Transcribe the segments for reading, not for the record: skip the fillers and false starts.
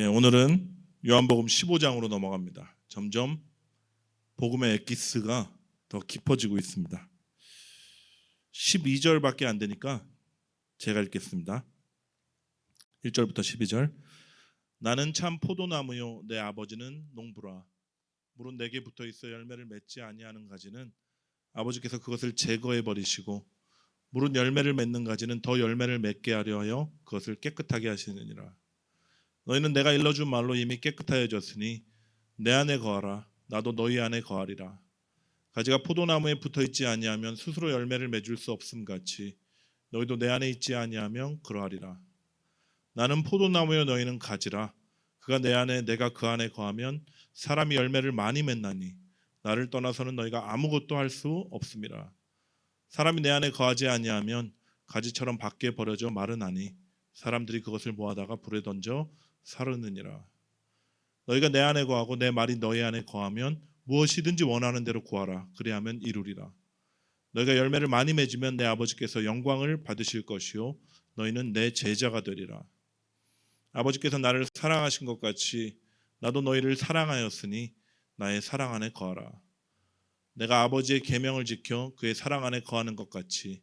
오늘은 요한복음 15장으로 넘어갑니다. 점점 복음의 엑기스가 더 깊어지고 있습니다. 12절밖에 안 되니까 제가 읽겠습니다. 1절부터 12절. 나는 참 포도나무요 내 아버지는 농부라. 물은 내게 붙어 있어 열매를 맺지 아니하는 가지는 아버지께서 그것을 제거해 버리시고 물은 열매를 맺는 가지는 더 열매를 맺게 하려 하여 그것을 깨끗하게 하시느니라. 너희는 내가 일러준 말로 이미 깨끗하여졌으니 내 안에 거하라. 나도 너희 안에 거하리라. 가지가 포도나무에 붙어있지 아니하면 스스로 열매를 맺을 수 없음 같이 너희도 내 안에 있지 아니하면 그러하리라. 나는 포도나무여 너희는 가지라. 그가 내 안에 내가 그 안에 거하면 사람이 열매를 많이 맺나니 나를 떠나서는 너희가 아무것도 할 수 없음이라. 사람이 내 안에 거하지 아니하면 가지처럼 밖에 버려져 마르나니 사람들이 그것을 모아다가 불에 던져 사르느니라. 너희가 내 안에 거하고 내 말이 너희 안에 거하면 무엇이든지 원하는 대로 구하라. 그리하면 이루리라. 너희가 열매를 많이 맺으면 내 아버지께서 영광을 받으실 것이요 너희는 내 제자가 되리라. 아버지께서 나를 사랑하신 것 같이 나도 너희를 사랑하였으니 나의 사랑 안에 거하라. 내가 아버지의 계명을 지켜 그의 사랑 안에 거하는 것 같이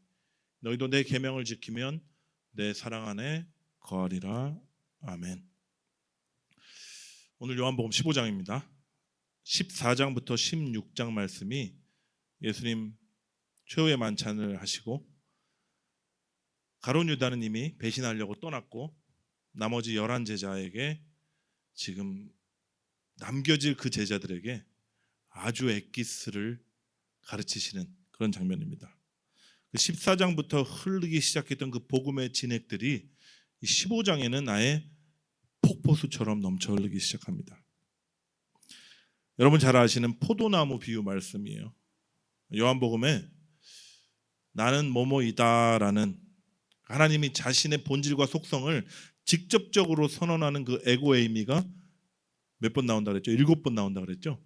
너희도 내 계명을 지키면 내 사랑 안에 거하리라. 아멘. 오늘 요한복음 15장입니다. 14장부터 16장 말씀이 예수님 최후의 만찬을 하시고 가룟 유다는 이미 배신하려고 떠났고 나머지 11제자에게 지금 남겨질 그 제자들에게 아주 엑기스를 가르치시는 그런 장면입니다. 14장부터 흐르기 시작했던 그 복음의 진액들이 15장에는 아예 폭포수처럼 넘쳐 흐르기 시작합니다. 여러분 잘 아시는 포도나무 비유 말씀이에요. 요한복음에 나는 뭐뭐이다라는 하나님이 자신의 본질과 속성을 직접적으로 선언하는 그 에고에이미가 몇 번 나온다 그랬죠? 7번 나온다 그랬죠?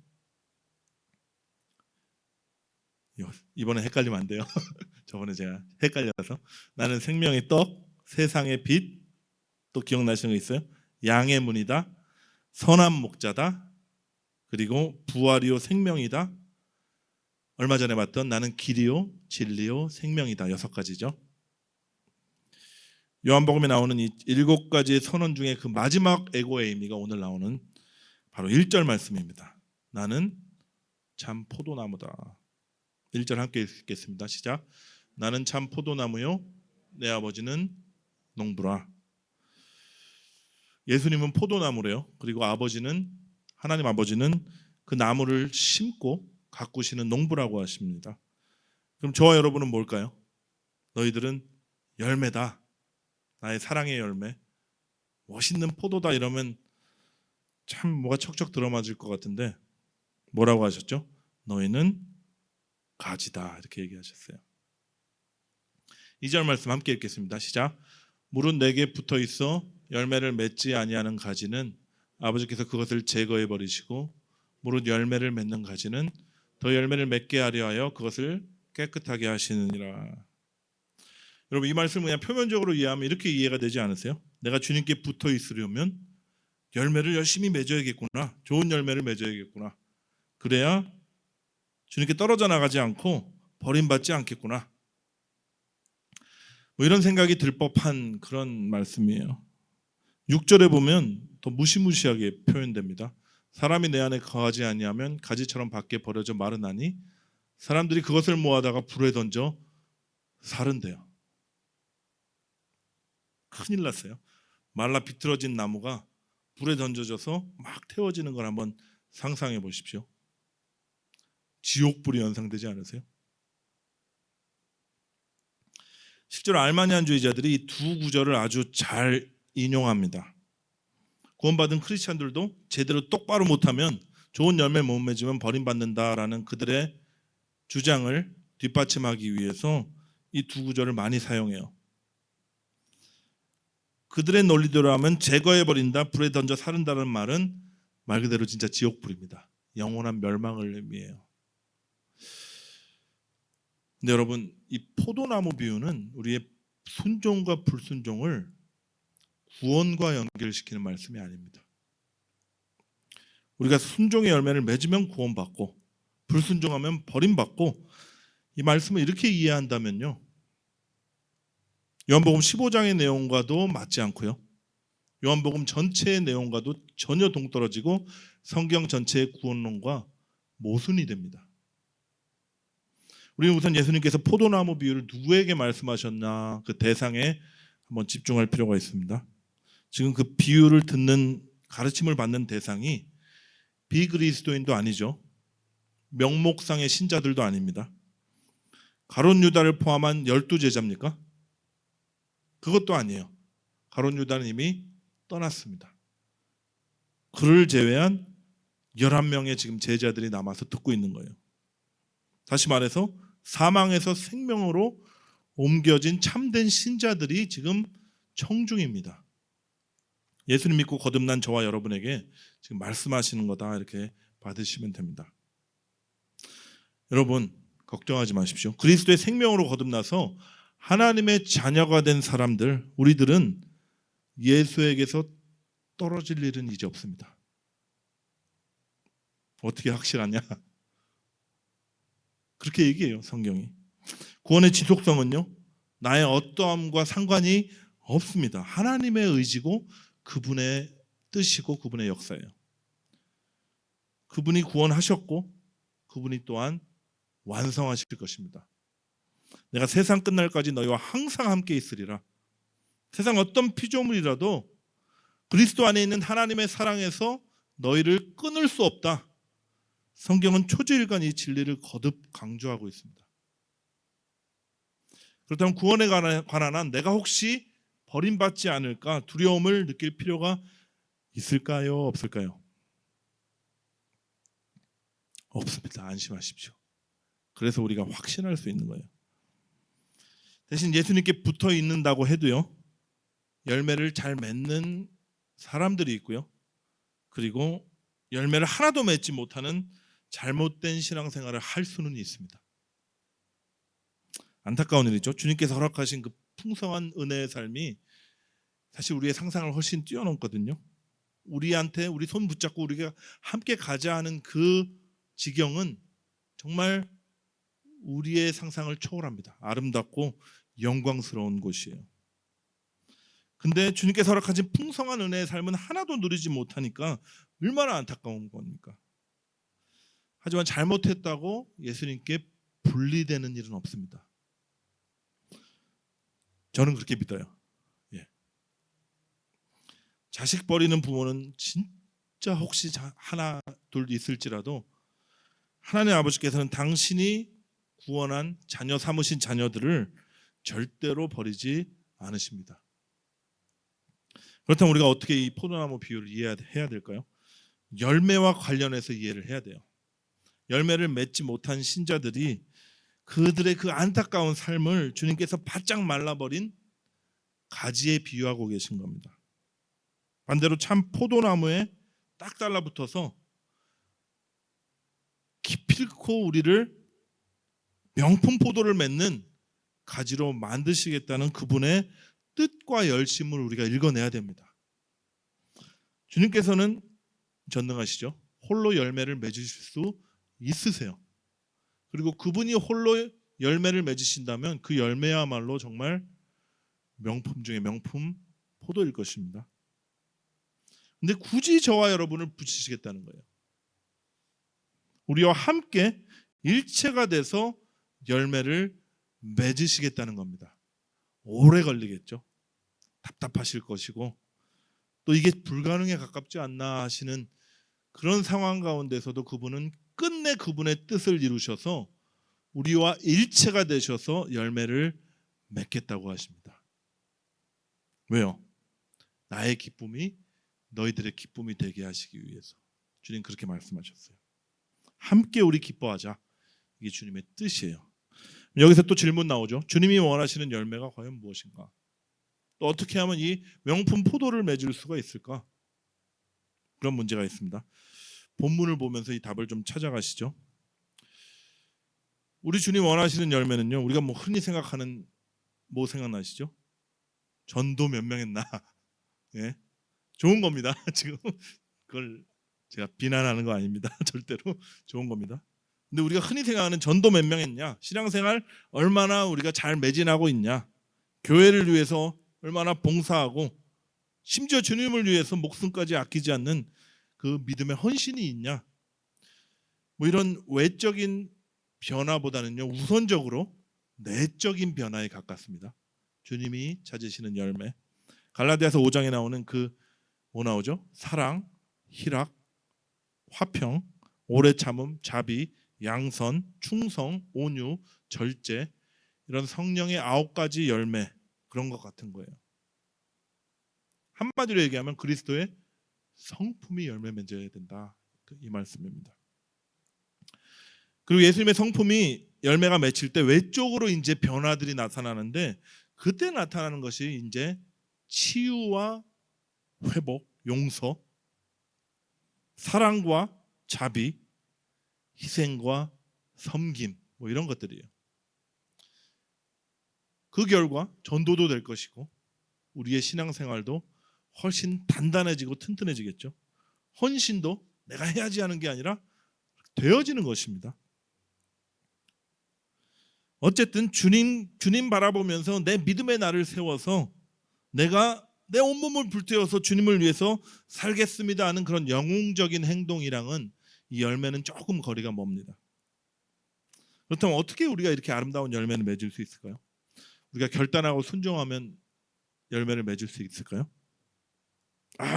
이번에 헷갈리면 안 돼요. 저번에 제가 헷갈려서. 나는 생명의 떡, 세상의 빛, 또 기억나시는 거 있어요? 양의 문이다, 선한 목자다, 그리고 부활이요 생명이다. 얼마 전에 봤던 나는 길이요 진리요 생명이다. 6가지죠. 요한복음에 나오는 이 7가지의 선언 중에 그 마지막 에고에이미가 오늘 나오는 바로 1절 말씀입니다. 나는 참 포도나무다. 1절 함께 읽겠습니다. 시작. 나는 참 포도나무요 내 아버지는 농부라. 예수님은 포도나무래요. 그리고 아버지는 하나님 아버지는 그 나무를 심고 가꾸시는 농부라고 하십니다. 그럼 저와 여러분은 뭘까요? 너희들은 열매다. 나의 사랑의 열매. 멋있는 포도다 이러면 참 뭐가 척척 들어맞을 것 같은데 뭐라고 하셨죠? 너희는 가지다 이렇게 얘기하셨어요. 2절 말씀 함께 읽겠습니다. 시작. 물은 내게 붙어 있어 열매를 맺지 아니하는 가지는 아버지께서 그것을 제거해 버리시고 물은 열매를 맺는 가지는 더 열매를 맺게 하려 하여 그것을 깨끗하게 하시느니라. 여러분 이 말씀을 그냥 표면적으로 이해하면 이렇게 이해가 되지 않으세요? 내가 주님께 붙어 있으려면 열매를 열심히 맺어야겠구나. 좋은 열매를 맺어야겠구나. 그래야 주님께 떨어져 나가지 않고 버림받지 않겠구나. 뭐 이런 생각이 들 법한 그런 말씀이에요. 6절에 보면 더 무시무시하게 표현됩니다. 사람이 내 안에 거하지 아니하면 가지처럼 밖에 버려져 마르나니 사람들이 그것을 모아다가 불에 던져 사른대요. 큰일 났어요. 말라 비틀어진 나무가 불에 던져져서 막 태워지는 걸 한번 상상해 보십시오. 지옥불이 연상되지 않으세요? 실제로 알마니안주의자들이 이 두 구절을 아주 잘 인용합니다. 구원받은 크리스찬들도 제대로 똑바로 못하면 좋은 열매 못 맺으면 버림받는다라는 그들의 주장을 뒷받침하기 위해서 이 두 구절을 많이 사용해요. 그들의 논리대로 하면 제거해버린다, 불에 던져 사른다는 말은 말 그대로 진짜 지옥불입니다. 영원한 멸망을 의미해요. 근데 여러분 이 포도나무 비유는 우리의 순종과 불순종을 구원과 연결시키는 말씀이 아닙니다. 우리가 순종의 열매를 맺으면 구원받고 불순종하면 버림받고, 이 말씀을 이렇게 이해한다면요, 요한복음 15장의 내용과도 맞지 않고요, 요한복음 전체의 내용과도 전혀 동떨어지고 성경 전체의 구원론과 모순이 됩니다. 우리는 우선 예수님께서 포도나무 비유를 누구에게 말씀하셨나 그 대상에 한번 집중할 필요가 있습니다. 지금 그 비유를 듣는, 가르침을 받는 대상이 비그리스도인도 아니죠. 명목상의 신자들도 아닙니다. 가룟 유다를 포함한 12제자입니까? 그것도 아니에요. 가룟 유다는 이미 떠났습니다. 그를 제외한 11명의 지금 제자들이 남아서 듣고 있는 거예요. 다시 말해서 사망에서 생명으로 옮겨진 참된 신자들이 지금 청중입니다. 예수님 믿고 거듭난 저와 여러분에게 지금 말씀하시는 거다, 이렇게 받으시면 됩니다. 여러분, 걱정하지 마십시오. 그리스도의 생명으로 거듭나서 하나님의 자녀가 된 사람들, 우리들은 예수에게서 떨어질 일은 이제 없습니다. 어떻게 확실하냐? 그렇게 얘기해요, 성경이. 구원의 지속성은요, 나의 어떠함과 상관이 없습니다. 하나님의 의지고 그분의 뜻이고 그분의 역사예요. 그분이 구원하셨고 그분이 또한 완성하실 것입니다. 내가 세상 끝날까지 너희와 항상 함께 있으리라. 세상 어떤 피조물이라도 그리스도 안에 있는 하나님의 사랑에서 너희를 끊을 수 없다. 성경은 초지일관 이 진리를 거듭 강조하고 있습니다. 그렇다면 구원에 관한 한 내가 혹시 버림받지 않을까 두려움을 느낄 필요가 있을까요? 없을까요? 없습니다. 안심하십시오. 그래서 우리가 확신할 수 있는 거예요. 대신 예수님께 붙어 있는다고 해도요, 열매를 잘 맺는 사람들이 있고요, 그리고 열매를 하나도 맺지 못하는 잘못된 신앙생활을 할 수는 있습니다. 안타까운 일이죠. 주님께서 허락하신 그 풍성한 은혜의 삶이 사실 우리의 상상을 훨씬 뛰어넘거든요. 우리한테 우리 손 붙잡고 우리가 함께 가자 하는 그 지경은 정말 우리의 상상을 초월합니다. 아름답고 영광스러운 곳이에요. 근데 주님께서 허락하신 풍성한 은혜의 삶은 하나도 누리지 못하니까 얼마나 안타까운 겁니까? 하지만 잘못했다고 예수님께 분리되는 일은 없습니다. 저는 그렇게 믿어요. 예. 자식 버리는 부모는 진짜 혹시 하나 둘 있을지라도 하나님 아버지께서는 당신이 구원한 자녀 삼으신 자녀들을 절대로 버리지 않으십니다. 그렇다면 우리가 어떻게 이 포도나무 비유를 이해해야 될까요? 열매와 관련해서 이해를 해야 돼요. 열매를 맺지 못한 신자들이 그들의 그 안타까운 삶을 주님께서 바짝 말라버린 가지에 비유하고 계신 겁니다. 반대로 참 포도나무에 딱 달라붙어서 기필코 우리를 명품 포도를 맺는 가지로 만드시겠다는 그분의 뜻과 열심을 우리가 읽어내야 됩니다. 주님께서는 전능하시죠. 홀로 열매를 맺으실 수 있으세요. 그리고 그분이 홀로 열매를 맺으신다면 그 열매야말로 정말 명품 중에 명품 포도일 것입니다. 근데 굳이 저와 여러분을 붙이시겠다는 거예요. 우리와 함께 일체가 돼서 열매를 맺으시겠다는 겁니다. 오래 걸리겠죠. 답답하실 것이고 또 이게 불가능에 가깝지 않나 하시는 그런 상황 가운데서도 그분은 끝내 그분의 뜻을 이루셔서 우리와 일체가 되셔서 열매를 맺겠다고 하십니다. 왜요? 나의 기쁨이 너희들의 기쁨이 되게 하시기 위해서. 주님 그렇게 말씀하셨어요. 함께 우리 기뻐하자. 이게 주님의 뜻이에요. 여기서 또 질문 나오죠. 주님이 원하시는 열매가 과연 무엇인가? 또 어떻게 하면 이 명품 포도를 맺을 수가 있을까? 그런 문제가 있습니다. 본문을 보면서 이 답을 좀 찾아가시죠. 우리 주님 원하시는 열매는요, 우리가 뭐 흔히 생각하는 뭐 생각나시죠? 전도 몇 명 했나? 예, 좋은 겁니다. 지금 그걸 제가 비난하는 거 아닙니다. 절대로 좋은 겁니다. 근데 우리가 흔히 생각하는 전도 몇 명 했냐, 신앙생활 얼마나 우리가 잘 매진하고 있냐, 교회를 위해서 얼마나 봉사하고 심지어 주님을 위해서 목숨까지 아끼지 않는 그 믿음의 헌신이 있냐, 뭐 이런 외적인 변화보다는요 우선적으로 내적인 변화에 가깝습니다. 주님이 찾으시는 열매. 갈라디아서 5장에 나오는 그 뭐 나오죠? 사랑, 희락, 화평, 오래 참음, 자비, 양선, 충성, 온유, 절제, 이런 성령의 9가지 열매, 그런 것 같은 거예요. 한마디로 얘기하면 그리스도의 성품이 열매 맺어야 된다, 이 말씀입니다. 그리고 예수님의 성품이 열매가 맺힐 때 외적으로 이제 변화들이 나타나는데, 그때 나타나는 것이 이제 치유와 회복, 용서, 사랑과 자비, 희생과 섬김, 뭐 이런 것들이에요. 그 결과 전도도 될 것이고 우리의 신앙생활도 훨씬 단단해지고 튼튼해지겠죠. 헌신도 내가 해야지 하는 게 아니라 되어지는 것입니다. 어쨌든 주님 바라보면서 내 믿음의 날을 세워서 내가 내 온몸을 불태워서 주님을 위해서 살겠습니다 하는 그런 영웅적인 행동이랑은 이 열매는 조금 거리가 멉니다. 그렇다면 어떻게 우리가 이렇게 아름다운 열매를 맺을 수 있을까요? 우리가 결단하고 순종하면 열매를 맺을 수 있을까요?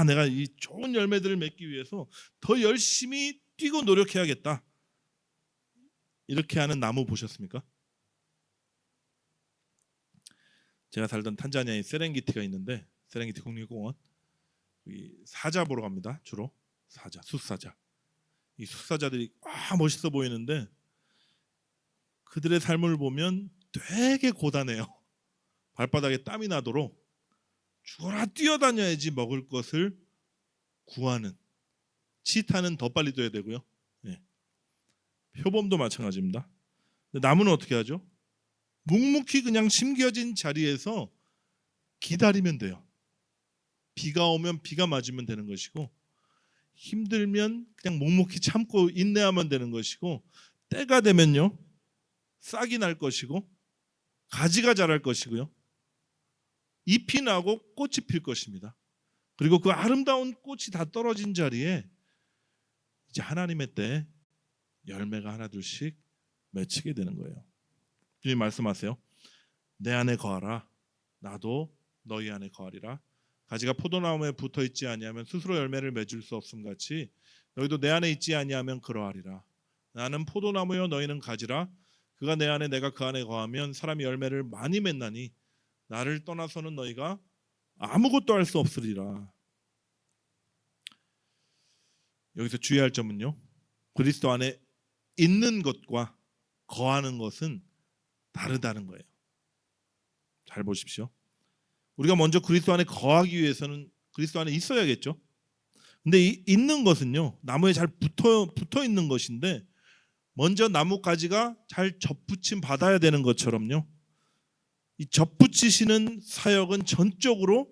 내가 이 좋은 열매들을 맺기 위해서 더 열심히 뛰고 노력해야겠다, 이렇게 하는 나무 보셨습니까? 제가 살던 탄자니아에 세렝게티가 있는데, 세렝게티 국립공원, 사자 보러 갑니다. 주로 사자, 숫사자. 이 숫사자들이 멋있어 보이는데 그들의 삶을 보면 되게 고단해요. 발바닥에 땀이 나도록 죽어라 뛰어다녀야지 먹을 것을 구하는. 치타는 더 빨리 뛰어야 되고요. 표범도 마찬가지입니다. 근데 나무는 어떻게 하죠? 묵묵히 그냥 심겨진 자리에서 기다리면 돼요. 비가 오면 비가 맞으면 되는 것이고, 힘들면 그냥 묵묵히 참고 인내하면 되는 것이고, 때가 되면요 싹이 날 것이고 가지가 자랄 것이고요, 잎이 나고 꽃이 필 것입니다. 그리고 그 아름다운 꽃이 다 떨어진 자리에 이제 하나님의 때 열매가 하나 둘씩 맺히게 되는 거예요. 주님 말씀하세요. 내 안에 거하라, 나도 너희 안에 거하리라. 가지가 포도나무에 붙어 있지 아니하면 스스로 열매를 맺을 수 없음 같이 너희도 내 안에 있지 아니하면 그러하리라. 나는 포도나무요 너희는 가지라. 그가 내 안에 내가 그 안에 거하면 사람이 열매를 많이 맺나니 나를 떠나서는 너희가 아무것도 할 수 없으리라. 여기서 주의할 점은요, 그리스도 안에 있는 것과 거하는 것은 다르다는 거예요. 잘 보십시오. 우리가 먼저 그리스도 안에 거하기 위해서는 그리스도 안에 있어야겠죠. 근데 이 있는 것은요 나무에 잘 붙어 있는 것인데, 먼저 나뭇가지가 잘 접붙임 받아야 되는 것처럼요, 이 접붙이시는 사역은 전적으로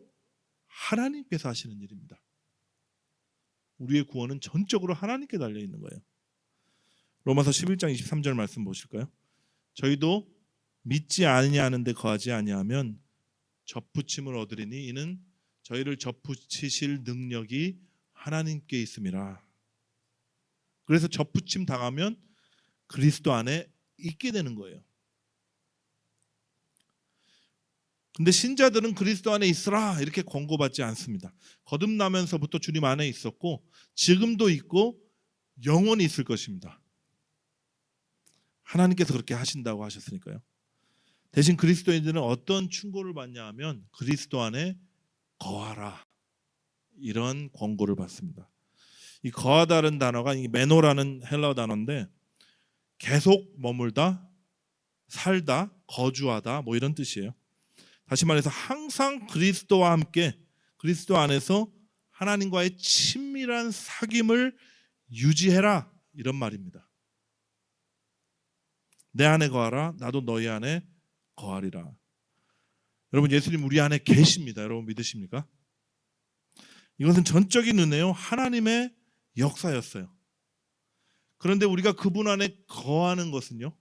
하나님께서 하시는 일입니다. 우리의 구원은 전적으로 하나님께 달려 있는 거예요. 로마서 11장 23절 말씀 보실까요? 저희도 믿지 아니하는데 거하지 아니하면 접붙임을 얻으리니 이는 저희를 접붙이실 능력이 하나님께 있음이라. 그래서 접붙임 당하면 그리스도 안에 있게 되는 거예요. 근데 신자들은 그리스도 안에 있으라 이렇게 권고받지 않습니다. 거듭나면서부터 주님 안에 있었고 지금도 있고 영원히 있을 것입니다. 하나님께서 그렇게 하신다고 하셨으니까요. 대신 그리스도인들은 어떤 충고를 받냐 하면 그리스도 안에 거하라, 이런 권고를 받습니다. 이 거하다는 단어가 이 메노라는 헬라어 단어인데 계속 머물다, 살다, 거주하다 뭐 이런 뜻이에요. 다시 말해서 항상 그리스도와 함께 그리스도 안에서 하나님과의 친밀한 사귐을 유지해라, 이런 말입니다. 내 안에 거하라, 나도 너희 안에 거하리라. 여러분, 예수님 우리 안에 계십니다. 여러분 믿으십니까? 이것은 전적인 은혜요, 하나님의 역사였어요. 그런데 우리가 그분 안에 거하는 것은요,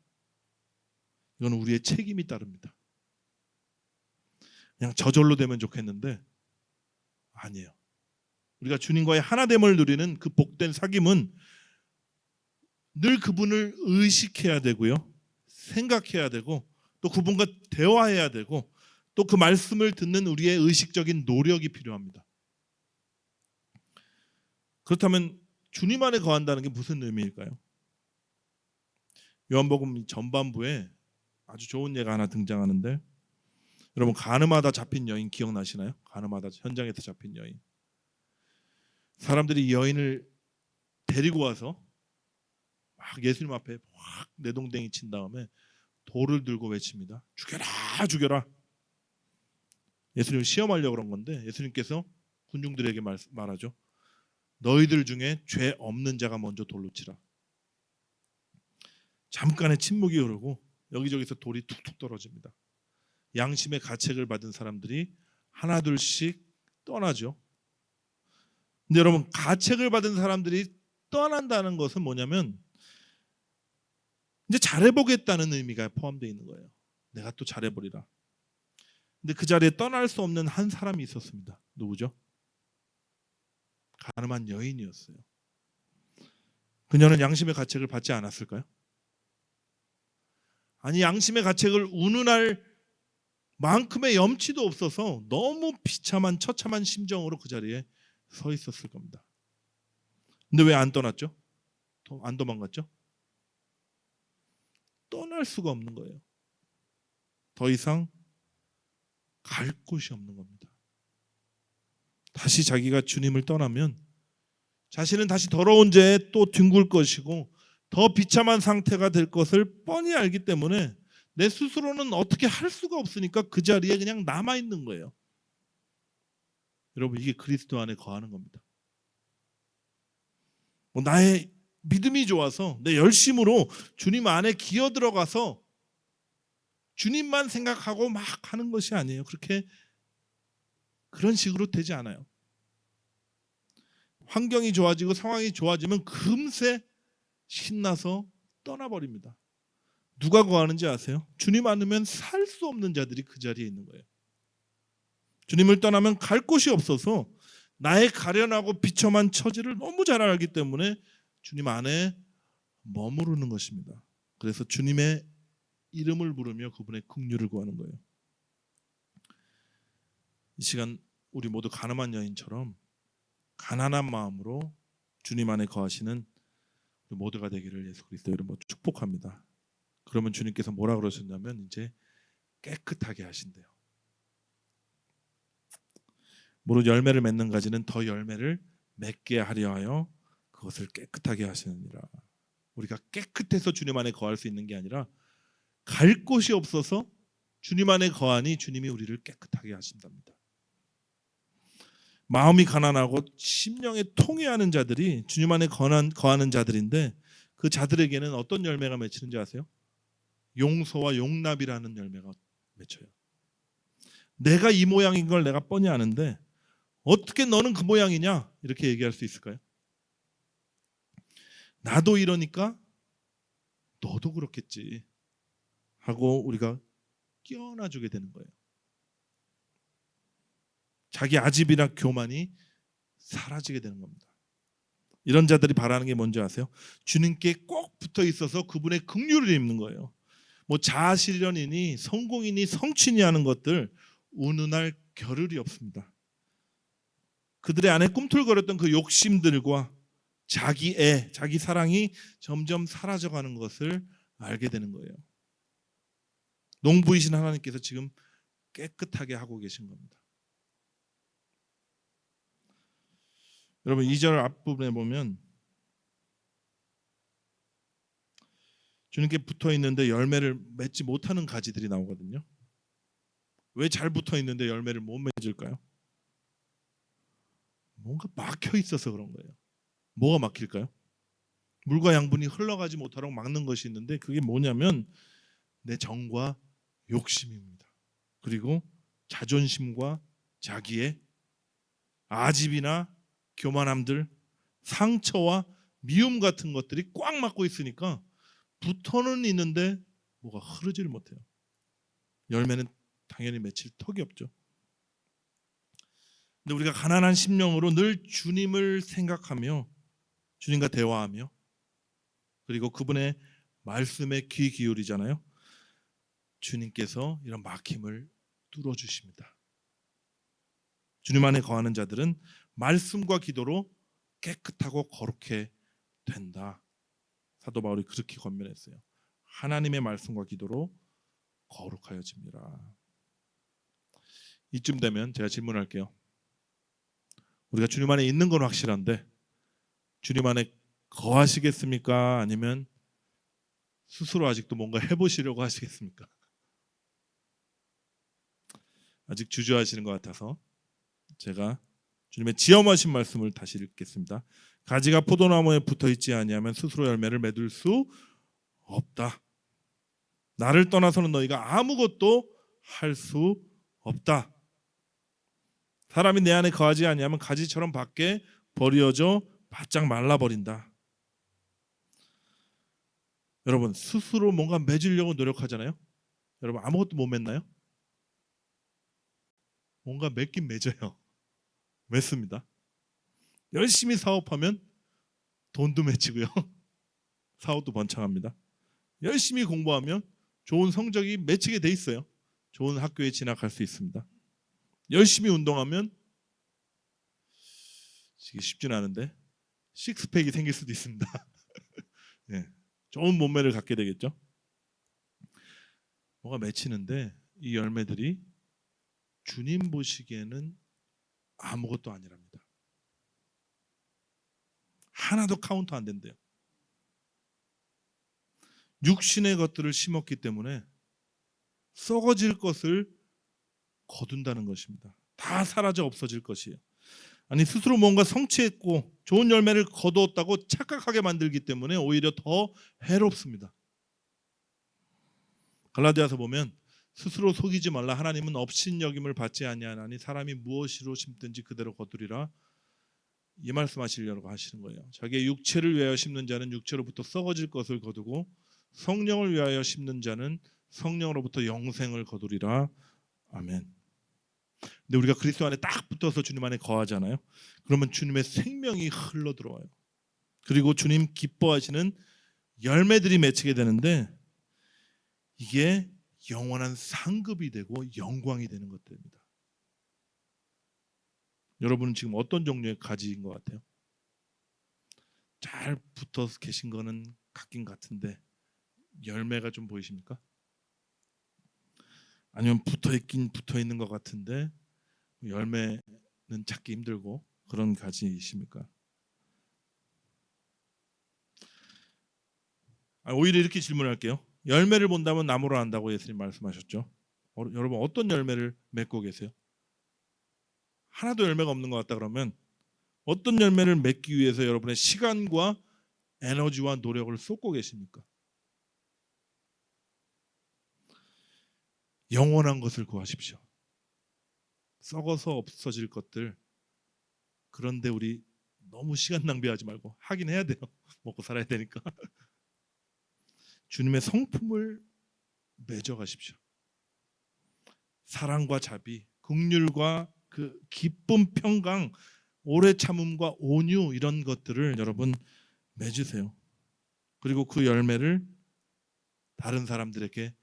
이건 우리의 책임이 따릅니다. 그냥 저절로 되면 좋겠는데 아니에요. 우리가 주님과의 하나됨을 누리는 그 복된 사귐은 늘 그분을 의식해야 되고요, 생각해야 되고, 또 그분과 대화해야 되고, 또 그 말씀을 듣는 우리의 의식적인 노력이 필요합니다. 그렇다면 주님 안에 거한다는 게 무슨 의미일까요? 요한복음 전반부에 아주 좋은 예가 하나 등장하는데, 여러분 가늠하다 잡힌 여인 기억나시나요? 가늠하다 현장에서 잡힌 여인. 사람들이 이 여인을 데리고 와서 막 예수님 앞에 확 내동댕이 친 다음에 돌을 들고 외칩니다. 죽여라, 죽여라. 예수님을 시험하려고 그런 건데 예수님께서 군중들에게 말하죠. 너희들 중에 죄 없는 자가 먼저 돌로 치라. 잠깐의 침묵이 흐르고 여기저기서 돌이 툭툭 떨어집니다. 양심의 가책을 받은 사람들이 하나둘씩 떠나죠. 근데 여러분, 가책을 받은 사람들이 떠난다는 것은 뭐냐면 이제 잘해보겠다는 의미가 포함되어 있는 거예요. 내가 또 잘해보리라. 근데 그 자리에 떠날 수 없는 한 사람이 있었습니다. 누구죠? 가늠한 여인이었어요. 그녀는 양심의 가책을 받지 않았을까요? 아니, 양심의 가책을 운운할 만큼의 염치도 없어서 너무 비참한 처참한 심정으로 그 자리에 서 있었을 겁니다. 근데 왜 안 떠났죠? 안 도망갔죠? 떠날 수가 없는 거예요. 더 이상 갈 곳이 없는 겁니다. 다시 자기가 주님을 떠나면 자신은 다시 더러운 죄에 또 뒹굴 것이고 더 비참한 상태가 될 것을 뻔히 알기 때문에 내 스스로는 어떻게 할 수가 없으니까 그 자리에 그냥 남아 있는 거예요. 여러분, 이게 그리스도 안에 거하는 겁니다. 나의 믿음이 좋아서 내 열심으로 주님 안에 기어 들어가서 주님만 생각하고 막 하는 것이 아니에요. 그런 식으로 되지 않아요. 환경이 좋아지고 상황이 좋아지면 금세 신나서 떠나버립니다. 누가 거하는지 아세요? 주님 안으면 살 수 없는 자들이 그 자리에 있는 거예요. 주님을 떠나면 갈 곳이 없어서 나의 가련하고 비참한 처지를 너무 잘 알기 때문에 주님 안에 머무르는 것입니다. 그래서 주님의 이름을 부르며 그분의 긍휼을 구하는 거예요. 이 시간 우리 모두 가늠한 여인처럼 가난한 마음으로 주님 안에 거하시는 우리 모두가 되기를 예수 그리스도 이름으로 축복합니다. 그러면 주님께서 뭐라 그러셨냐면 이제 깨끗하게 하신대요. 무릇 열매를 맺는 가지는 더 열매를 맺게 하려 하여 그것을 깨끗하게 하시느니라. 우리가 깨끗해서 주님 안에 거할 수 있는 게 아니라 갈 곳이 없어서 주님 안에 거하니 주님이 우리를 깨끗하게 하신답니다. 마음이 가난하고 심령에 통회하는 자들이 주님 안에 거하는 자들인데 그 자들에게는 어떤 열매가 맺히는지 아세요? 용서와 용납이라는 열매가 맺혀요. 내가 이 모양인 걸 내가 뻔히 아는데 어떻게 너는 그 모양이냐? 이렇게 얘기할 수 있을까요? 나도 이러니까 너도 그렇겠지 하고 우리가 끼어놔주게 되는 거예요. 자기 아집이나 교만이 사라지게 되는 겁니다. 이런 자들이 바라는 게 뭔지 아세요? 주님께 꼭 붙어 있어서 그분의 긍휼을 입는 거예요. 뭐 자아실현이니 성공이니 성취니 하는 것들 운운할 겨를이 없습니다. 그들의 안에 꿈틀거렸던 그 욕심들과 자기 사랑이 점점 사라져가는 것을 알게 되는 거예요. 농부이신 하나님께서 지금 깨끗하게 하고 계신 겁니다. 여러분 2절 앞부분에 보면 주님께 붙어 있는데 열매를 맺지 못하는 가지들이 나오거든요. 왜 잘 붙어 있는데 열매를 못 맺을까요? 뭔가 막혀 있어서 그런 거예요. 뭐가 막힐까요? 물과 양분이 흘러가지 못하도록 막는 것이 있는데 그게 뭐냐면 내 정과 욕심입니다. 그리고 자존심과 자기의 아집이나 교만함들, 상처와 미움 같은 것들이 꽉 막고 있으니까 붙어는 있는데 뭐가 흐르지를 못해요. 열매는 당연히 맺힐 턱이 없죠. 근데 우리가 가난한 심령으로 늘 주님을 생각하며 주님과 대화하며 그리고 그분의 말씀에 귀 기울이잖아요. 주님께서 이런 막힘을 뚫어주십니다. 주님 안에 거하는 자들은 말씀과 기도로 깨끗하고 거룩해 된다. 사도 바울이 그렇게 권면했어요. 하나님의 말씀과 기도로 거룩하여집니다. 이쯤 되면 제가 질문할게요. 우리가 주님 안에 있는 건 확실한데 주님 안에 거하시겠습니까? 아니면 스스로 아직도 뭔가 해보시려고 하시겠습니까? 아직 주저하시는 것 같아서 제가 주님의 지엄하신 말씀을 다시 읽겠습니다. 가지가 포도나무에 붙어있지 아니하면 스스로 열매를 맺을 수 없다. 나를 떠나서는 너희가 아무것도 할 수 없다. 사람이 내 안에 거하지 아니하면 가지처럼 밖에 버려져 바짝 말라버린다. 여러분 스스로 뭔가 맺으려고 노력하잖아요. 여러분 아무것도 못 맺나요? 뭔가 맺긴 맺어요. 맺습니다. 열심히 사업하면 돈도 맺히고요. 사업도 번창합니다. 열심히 공부하면 좋은 성적이 맺히게 돼 있어요. 좋은 학교에 진학할 수 있습니다. 열심히 운동하면 이게 쉽지는 않은데 식스팩이 생길 수도 있습니다. 네, 좋은 몸매를 갖게 되겠죠. 뭐가 맺히는데 이 열매들이 주님 보시기에는 아무것도 아니랍니다. 하나도 카운트 안 된대요. 육신의 것들을 심었기 때문에 썩어질 것을 거둔다는 것입니다. 다 사라져 없어질 것이에요. 아니 스스로 뭔가 성취했고 좋은 열매를 거두었다고 착각하게 만들기 때문에 오히려 더 해롭습니다. 갈라디아서 보면 스스로 속이지 말라. 하나님은 업신여김을 받지 아니하나니 사람이 무엇으로 심든지 그대로 거두리라. 이 말씀하시려고 하시는 거예요. 자기의 육체를 위하여 심는 자는 육체로부터 썩어질 것을 거두고 성령을 위하여 심는 자는 성령으로부터 영생을 거두리라. 아멘. 근데 우리가 그리스도 안에 딱 붙어서 주님 안에 거하잖아요. 그러면 주님의 생명이 흘러 들어와요. 그리고 주님 기뻐하시는 열매들이 맺히게 되는데 이게 영원한 상급이 되고 영광이 되는 것들입니다. 여러분은 지금 어떤 종류의 가지인 것 같아요? 잘 붙어서 계신 거는 같긴 같은데 열매가 좀 보이십니까? 아니면 붙어있긴 붙어있는 것 같은데 열매는 찾기 힘들고 그런 가지이십니까? 오히려 이렇게 질문할게요. 열매를 본다면 나무로 안다고 예수님 말씀하셨죠. 여러분 어떤 열매를 맺고 계세요? 하나도 열매가 없는 것 같다 그러면 어떤 열매를 맺기 위해서 여러분의 시간과 에너지와 노력을 쏟고 계십니까? 영원한 것을 구하십시오. 썩어서 없어질 것들, 그런데 우리 너무 시간 낭비하지 말고 하긴 해야 돼요. 먹고 살아야 되니까. 주님의 성품을 맺어가십시오. 사랑과 자비, 긍휼과 그 기쁨, 평강, 오래 참음과 온유 이런 것들을 여러분 맺으세요. 그리고 그 열매를 다른 사람들에게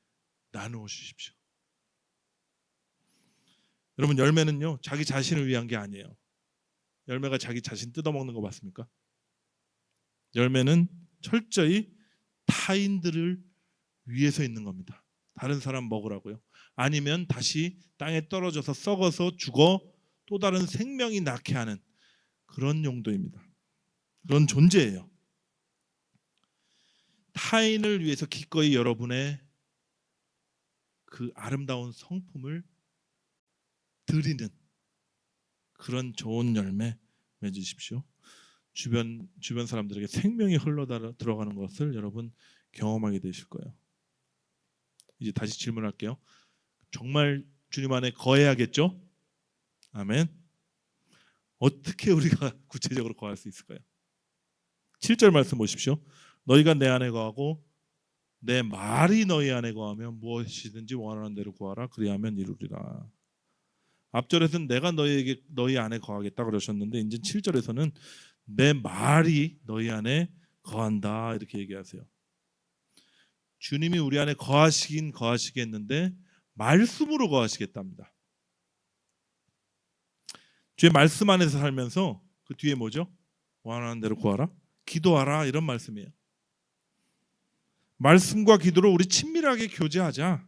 나누어 주십시오. 여러분 열매는요 자기 자신을 위한 게 아니에요. 열매가 자기 자신 뜯어먹는 거 맞습니까? 열매는 철저히 타인들을 위해서 있는 겁니다. 다른 사람 먹으라고요. 아니면 다시 땅에 떨어져서 썩어서 죽어 또 다른 생명이 낳게 하는 그런 용도입니다. 그런 존재예요. 타인을 위해서 기꺼이 여러분의 그 아름다운 성품을 드리는 그런 좋은 열매 맺으십시오. 주변 사람들에게 생명이 흘러 들어가는 것을 여러분 경험하게 되실 거예요. 이제 다시 질문할게요. 정말 주님 안에 거해야겠죠? 아멘. 어떻게 우리가 구체적으로 거할 수 있을까요? 7절 말씀 보십시오. 너희가 내 안에 거하고 내 말이 너희 안에 거하면 무엇이든지 원하는 대로 구하라 그리하면 이루리라. 앞절에서는 내가 너희 안에 거하겠다 그러셨는데 이제 7절에서는 내 말이 너희 안에 거한다 이렇게 얘기하세요. 주님이 우리 안에 거하시긴 거하시겠는데 말씀으로 거하시겠답니다. 주의 말씀 안에서 살면서 그 뒤에 뭐죠? 원하는 대로 구하라, 기도하라 이런 말씀이에요. 말씀과 기도로 우리 친밀하게 교제하자,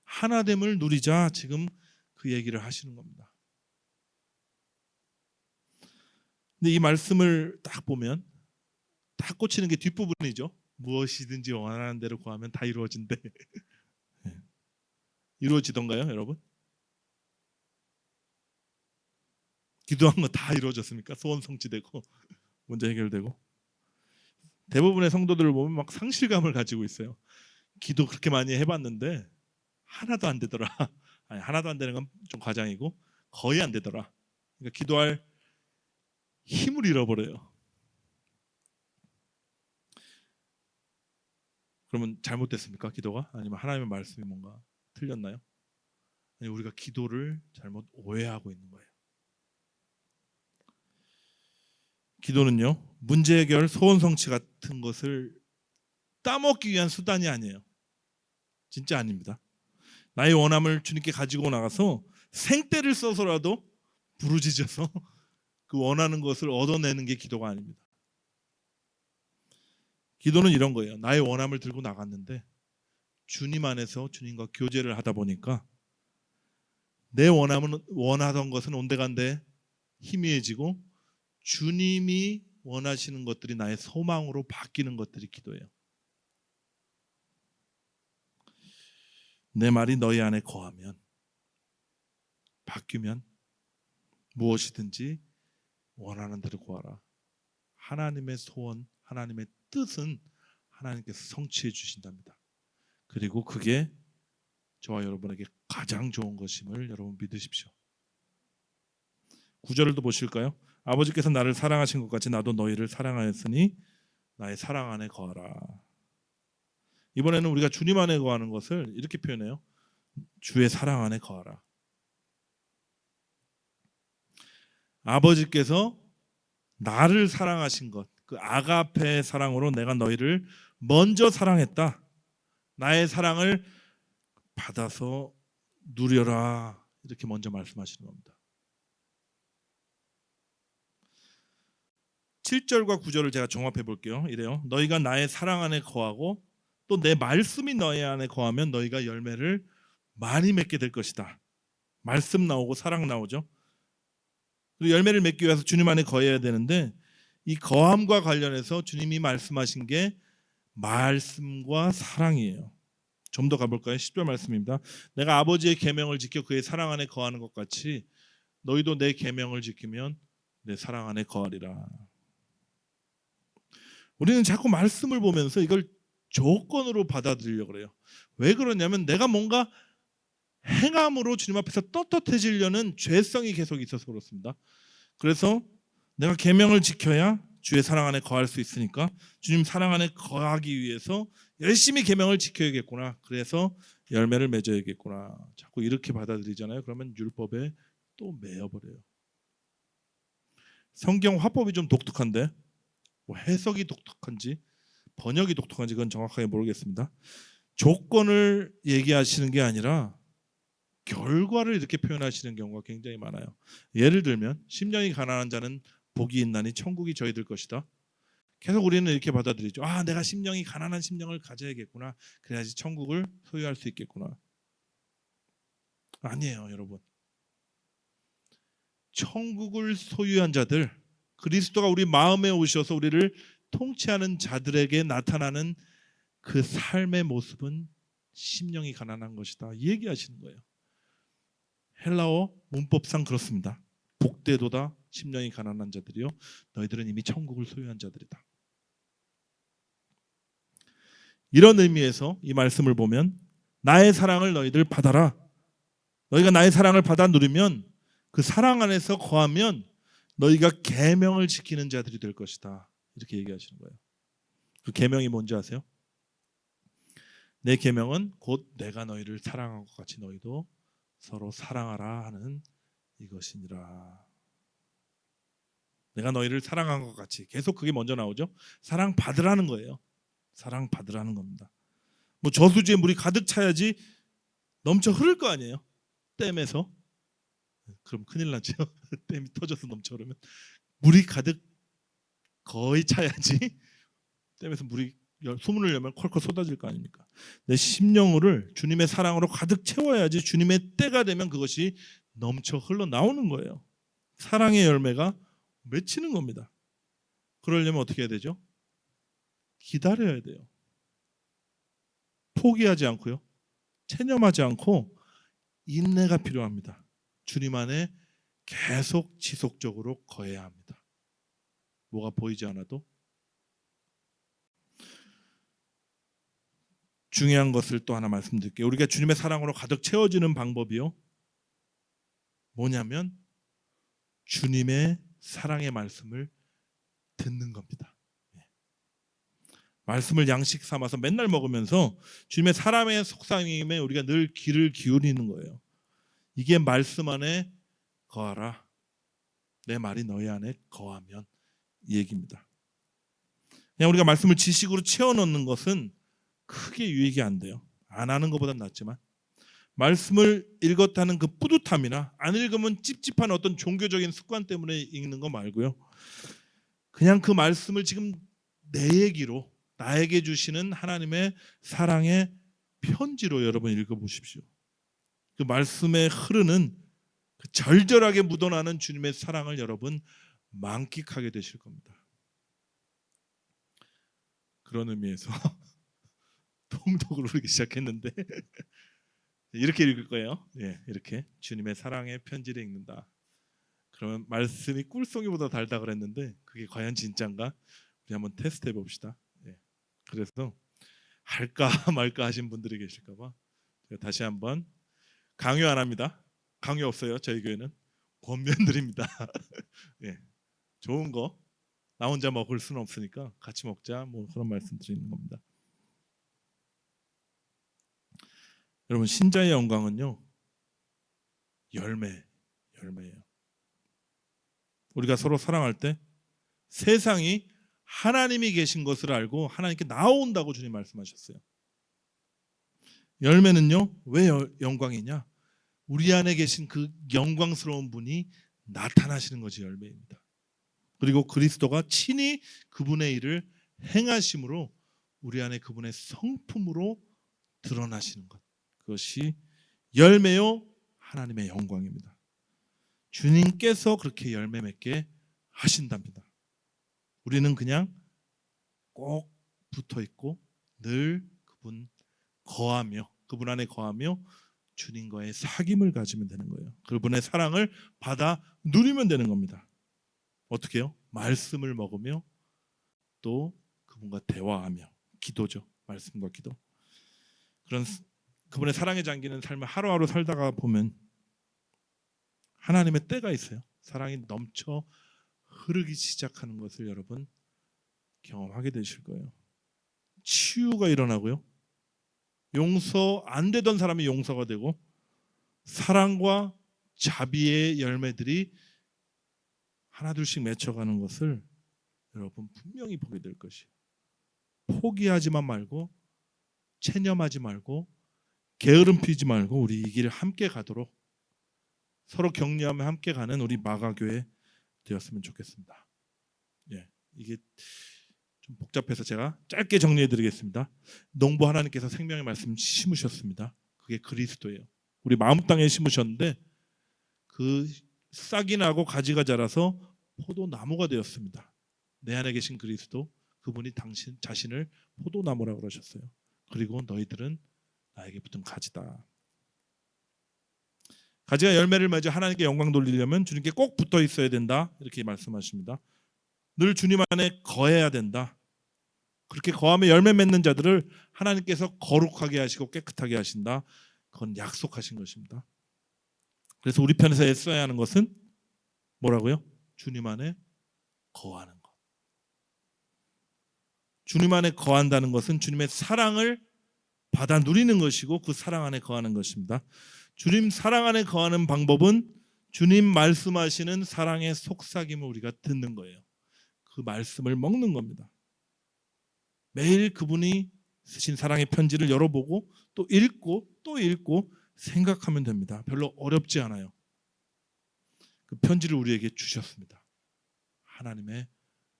하나됨을 누리자, 지금 그 얘기를 하시는 겁니다. 근데 이 말씀을 딱 보면 딱 꽂히는 게 뒷부분이죠. 무엇이든지 원하는 대로 구하면 다 이루어진대. 이루어지던가요, 여러분? 기도한 거 다 이루어졌습니까? 소원 성취되고 문제 해결되고. 대부분의 성도들을 보면 막 상실감을 가지고 있어요. 기도 그렇게 많이 해봤는데 하나도 안 되더라. 아니, 하나도 안 되는 건 좀 과장이고 거의 안 되더라. 그러니까 기도할 힘을 잃어버려요. 그러면 잘못됐습니까? 기도가? 아니면 하나님의 말씀이 뭔가 틀렸나요? 아니, 우리가 기도를 잘못 오해하고 있는 거예요. 기도는요, 문제 해결, 소원 성취 같은 것을 따먹기 위한 수단이 아니에요. 진짜 아닙니다. 나의 원함을 주님께 가지고 나가서 생떼를 써서라도 부르짖어서 그 원하는 것을 얻어내는 게 기도가 아닙니다. 기도는 이런 거예요. 나의 원함을 들고 나갔는데 주님 안에서 주님과 교제를 하다 보니까 내 원하던 것은 온데간데 희미해지고 주님이 원하시는 것들이 나의 소망으로 바뀌는 것들이 기도예요. 내 말이 너희 안에 거하면, 바뀌면 무엇이든지 원하는 대로 구하라. 하나님의 소원, 하나님의 뜻은 하나님께서 성취해 주신답니다. 그리고 그게 저와 여러분에게 가장 좋은 것임을 여러분 믿으십시오. 9절을 또 보실까요? 아버지께서 나를 사랑하신 것 같이 나도 너희를 사랑하였으니 나의 사랑 안에 거하라. 이번에는 우리가 주님 안에 거하는 것을 이렇게 표현해요. 주의 사랑 안에 거하라. 아버지께서 나를 사랑하신 것, 그 아가페 사랑으로 내가 너희를 먼저 사랑했다. 나의 사랑을 받아서 누려라. 이렇게 먼저 말씀하시는 겁니다. 7절과 9절을 제가 종합해 볼게요. 이래요. 너희가 나의 사랑 안에 거하고 또 내 말씀이 너희 안에 거하면 너희가 열매를 많이 맺게 될 것이다. 말씀 나오고 사랑 나오죠. 그리고 열매를 맺기 위해서 주님 안에 거해야 되는데 이 거함과 관련해서 주님이 말씀하신 게 말씀과 사랑이에요. 좀 더 가볼까요? 10절 말씀입니다. 내가 아버지의 계명을 지켜 그의 사랑 안에 거하는 것 같이 너희도 내 계명을 지키면 내 사랑 안에 거하리라. 우리는 자꾸 말씀을 보면서 이걸 조건으로 받아들이려고 그래요. 왜 그러냐면 내가 뭔가 행함으로 주님 앞에서 떳떳해지려는 죄성이 계속 있어서 그렇습니다. 그래서 내가 계명을 지켜야 주의 사랑 안에 거할 수 있으니까 주님 사랑 안에 거하기 위해서 열심히 계명을 지켜야겠구나. 그래서 열매를 맺어야겠구나. 자꾸 이렇게 받아들이잖아요. 그러면 율법에 또 매여버려요. 성경 화법이 좀 독특한데 뭐 해석이 독특한지 번역이 독특한지 그건 정확하게 모르겠습니다. 조건을 얘기하시는 게 아니라 결과를 이렇게 표현하시는 경우가 굉장히 많아요. 예를 들면 심령이 가난한 자는 복이 있나니 천국이 저희들 것이다. 계속 우리는 이렇게 받아들이죠. 아, 내가 심령이 가난한 심령을 가져야겠구나. 그래야지 천국을 소유할 수 있겠구나. 아니에요, 여러분. 천국을 소유한 자들, 그리스도가 우리 마음에 오셔서 우리를 통치하는 자들에게 나타나는 그 삶의 모습은 심령이 가난한 것이다. 이 얘기하시는 거예요. 헬라어 문법상 그렇습니다. 복되도다 심령이 가난한 자들이요 너희들은 이미 천국을 소유한 자들이다. 이런 의미에서 이 말씀을 보면 나의 사랑을 너희들 받아라. 너희가 나의 사랑을 받아 누리면 그 사랑 안에서 거하면 너희가 계명을 지키는 자들이 될 것이다. 이렇게 얘기하시는 거예요. 그 계명이 뭔지 아세요? 내 계명은 곧 내가 너희를 사랑한 것 같이 너희도 서로 사랑하라 하는 이것이니라. 내가 너희를 사랑한 것 같이, 계속 그게 먼저 나오죠. 사랑 받으라는 거예요. 사랑 받으라는 겁니다. 뭐 저수지에 물이 가득 차야지 넘쳐 흐를 거 아니에요. 댐에서. 그럼 큰일 나죠. 댐이 터져서 넘쳐 흐르면 물이 가득 거의 차야지 댐에서 물이 소문을 내면 콜콜 쏟아질 거 아닙니까? 내 심령을 주님의 사랑으로 가득 채워야지 주님의 때가 되면 그것이 넘쳐 흘러나오는 거예요. 사랑의 열매가 맺히는 겁니다. 그러려면 어떻게 해야 되죠? 기다려야 돼요. 포기하지 않고요. 체념하지 않고 인내가 필요합니다. 주님 안에 계속 지속적으로 거해야 합니다. 뭐가 보이지 않아도. 중요한 것을 또 하나 말씀드릴게요. 우리가 주님의 사랑으로 가득 채워지는 방법이요, 뭐냐면 주님의 사랑의 말씀을 듣는 겁니다. 말씀을 양식 삼아서 맨날 먹으면서 주님의 사랑의 속삭임에 우리가 늘 귀를 기울이는 거예요. 이게 말씀 안에 거하라. 내 말이 너희 안에 거하면, 이 얘기입니다. 그냥 우리가 말씀을 지식으로 채워넣는 것은 크게 유익이 안 돼요. 안 하는 것보단 낫지만 말씀을 읽었다는 그 뿌듯함이나 안 읽으면 찝찝한 어떤 종교적인 습관 때문에 읽는 거 말고요, 그냥 그 말씀을 지금 내 얘기로 나에게 주시는 하나님의 사랑의 편지로 여러분 읽어보십시오. 그 말씀에 흐르는 그 절절하게 묻어나는 주님의 사랑을 여러분 만끽하게 되실 겁니다. 그런 의미에서 통독을 부르기 시작했는데 이렇게 읽을 거예요. 이렇게 주님의 사랑의 편지를 읽는다. 그러면 말씀이 꿀송이보다 달다 그랬는데 그게 과연 진짠가? 우리 한번 테스트해 봅시다. 그래서 할까 말까 하신 분들이 계실까 봐 제가 다시 한번, 강요 안 합니다. 강요 없어요. 저희 교회는 권면드립니다. 좋은 거 나 혼자 먹을 수는 없으니까 같이 먹자, 뭐 그런 말씀 드리는 겁니다. 여러분, 신자의 영광은요, 열매예요. 우리가 서로 사랑할 때 세상이 하나님이 계신 것을 알고 하나님께 나온다고 주님 말씀하셨어요. 열매는요, 왜 영광이냐? 우리 안에 계신 그 영광스러운 분이 나타나시는 것이 열매입니다. 그리고 그리스도가 친히 그분의 일을 행하심으로 우리 안에 그분의 성품으로 드러나시는 것, 그것이 열매요 하나님의 영광입니다. 주님께서 그렇게 열매 맺게 하신답니다. 우리는 그냥 꼭 붙어 있고 늘 그분 안에 거하며 주님과의 사귐을 가지면 되는 거예요. 그분의 사랑을 받아 누리면 되는 겁니다. 어떻게 해요? 말씀을 먹으며 또 그분과 대화하며, 기도죠. 말씀과 기도. 그런 그분의 사랑에 잠기는 삶을 하루하루 살다가 보면 하나님의 때가 있어요. 사랑이 넘쳐 흐르기 시작하는 것을 여러분 경험하게 되실 거예요. 치유가 일어나고요, 용서 안 되던 사람이 용서가 되고, 사랑과 자비의 열매들이 하나둘씩 맺혀가는 것을 여러분 분명히 보게 될 것이에요. 포기하지만 말고, 체념하지 말고, 게으름 피지 말고 우리 이 길을 함께 가도록 서로 격려하며 함께 가는 우리 마가교회 되었으면 좋겠습니다. 이게 좀 복잡해서 제가 짧게 정리해 드리겠습니다. 농부 하나님께서 생명의 말씀 심으셨습니다. 그게 그리스도예요. 우리 마음 땅에 심으셨는데 그 싹이 나고 가지가 자라서 포도나무가 되었습니다. 내 안에 계신 그리스도, 그분이 당신 자신을 포도나무라고 그러셨어요. 그리고 너희들은 나에게 붙은 가지다. 가지가 열매를 맺어 하나님께 영광 돌리려면 주님께 꼭 붙어 있어야 된다, 이렇게 말씀하십니다. 늘 주님 안에 거해야 된다. 그렇게 거하며 열매 맺는 자들을 하나님께서 거룩하게 하시고 깨끗하게 하신다. 그건 약속하신 것입니다. 그래서 우리 편에서 애써야 하는 것은 뭐라고요? 주님 안에 거하는 것. 주님 안에 거한다는 것은 주님의 사랑을 받아 누리는 것이고 그 사랑 안에 거하는 것입니다. 주님 사랑 안에 거하는 방법은 주님 말씀하시는 사랑의 속삭임을 우리가 듣는 거예요. 그 말씀을 먹는 겁니다. 매일 그분이 쓰신 사랑의 편지를 열어보고 또 읽고 또 읽고 생각하면 됩니다. 별로 어렵지 않아요. 그 편지를 우리에게 주셨습니다. 하나님의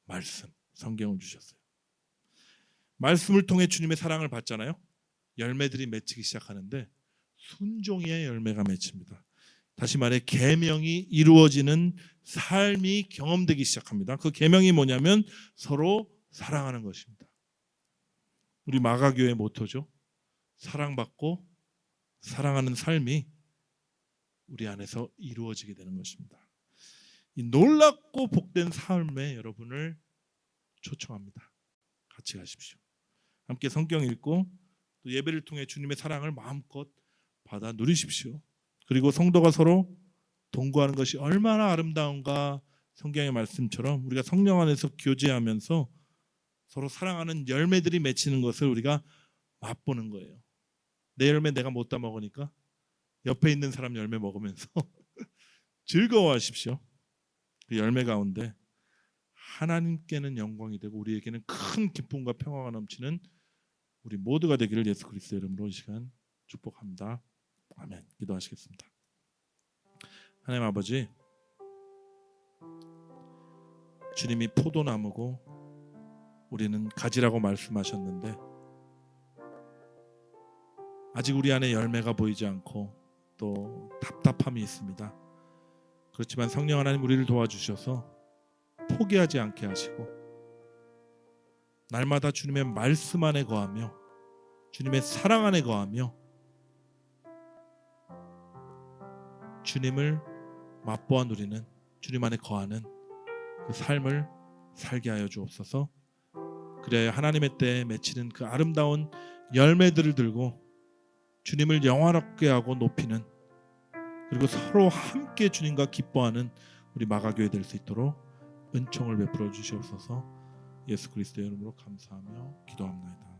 말씀, 성경을 주셨어요. 말씀을 통해 주님의 사랑을 받잖아요. 열매들이 맺히기 시작하는데 순종의 열매가 맺힙니다. 다시 말해 계명이 이루어지는 삶이 경험되기 시작합니다. 그 계명이 뭐냐면 서로 사랑하는 것입니다. 우리 마가교회 모토죠. 사랑받고 사랑하는 삶이 우리 안에서 이루어지게 되는 것입니다. 이 놀랍고 복된 삶에 여러분을 초청합니다. 같이 가십시오. 함께 성경 읽고 또 예배를 통해 주님의 사랑을 마음껏 받아 누리십시오. 그리고 성도가 서로 동거하는 것이 얼마나 아름다운가. 성경의 말씀처럼 우리가 성령 안에서 교제하면서 서로 사랑하는 열매들이 맺히는 것을 우리가 맛보는 거예요. 내 열매 내가 못 다 먹으니까 옆에 있는 사람 열매 먹으면서 즐거워하십시오. 그 열매 가운데 하나님께는 영광이 되고 우리에게는 큰 기쁨과 평화가 넘치는 우리 모두가 되기를 예수 그리스도의 이름으로 이 시간 축복합니다. 아멘. 기도하시겠습니다. 하나님 아버지, 주님이 포도나무고 우리는 가지라고 말씀하셨는데 아직 우리 안에 열매가 보이지 않고 또 답답함이 있습니다. 그렇지만 성령 하나님 우리를 도와주셔서 포기하지 않게 하시고 날마다 주님의 말씀 안에 거하며 주님의 사랑 안에 거하며 주님을 맛보아 누리는 주님 안에 거하는 그 삶을 살게 하여 주옵소서. 그래야 하나님의 때에 맺히는 그 아름다운 열매들을 들고 주님을 영화롭게 하고 높이는 그리고 서로 함께 주님과 기뻐하는 우리 마가교회 될 수 있도록 은총을 베풀어 주시옵소서. 예수 그리스도의 이름으로 감사하며 기도합니다.